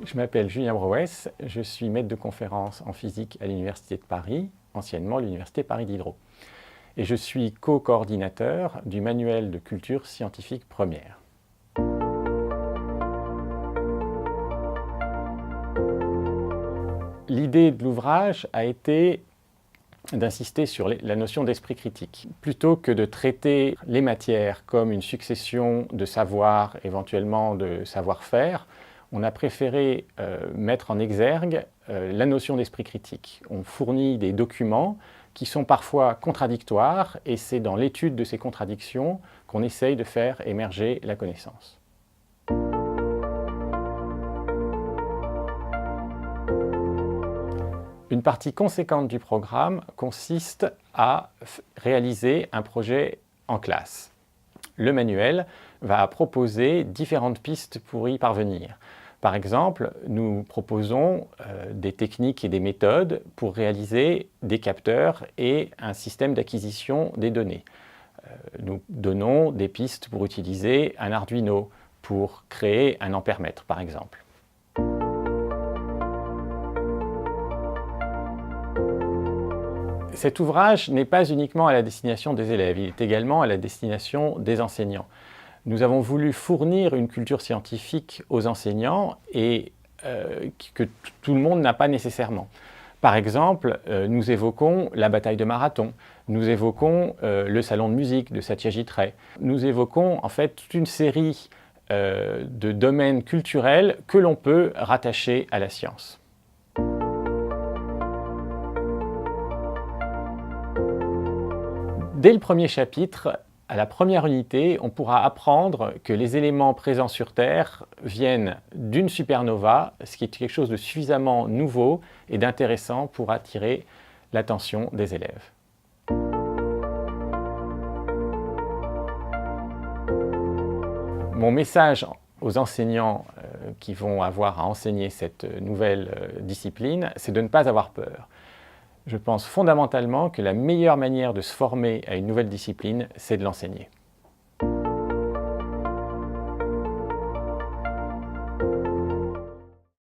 Je m'appelle Julien Brouès, je suis maître de conférence en physique à l'Université de Paris, anciennement l'Université Paris Diderot. Et je suis co-coordinateur du manuel de culture scientifique première. L'idée de l'ouvrage a été d'insister sur la notion d'esprit critique. Plutôt que de traiter les matières comme une succession de savoirs, éventuellement de savoir-faire, on a préféré mettre en exergue la notion d'esprit critique. On fournit des documents qui sont parfois contradictoires et c'est dans l'étude de ces contradictions qu'on essaye de faire émerger la connaissance. Une partie conséquente du programme consiste à réaliser un projet en classe. Le manuel va proposer différentes pistes pour y parvenir. Par exemple, nous proposons des techniques et des méthodes pour réaliser des capteurs et un système d'acquisition des données. Nous donnons des pistes pour utiliser un Arduino, pour créer un ampèremètre, par exemple. Cet ouvrage n'est pas uniquement à la destination des élèves, il est également à la destination des enseignants. Nous avons voulu fournir une culture scientifique aux enseignants et que tout le monde n'a pas nécessairement. Par exemple, nous évoquons la bataille de Marathon, nous évoquons le salon de musique de Satyajit Ray. Nous évoquons en fait toute une série de domaines culturels que l'on peut rattacher à la science. Dès le premier chapitre, à la première unité, on pourra apprendre que les éléments présents sur Terre viennent d'une supernova, ce qui est quelque chose de suffisamment nouveau et d'intéressant pour attirer l'attention des élèves. Mon message aux enseignants qui vont avoir à enseigner cette nouvelle discipline, c'est de ne pas avoir peur. Je pense fondamentalement que la meilleure manière de se former à une nouvelle discipline, c'est de l'enseigner.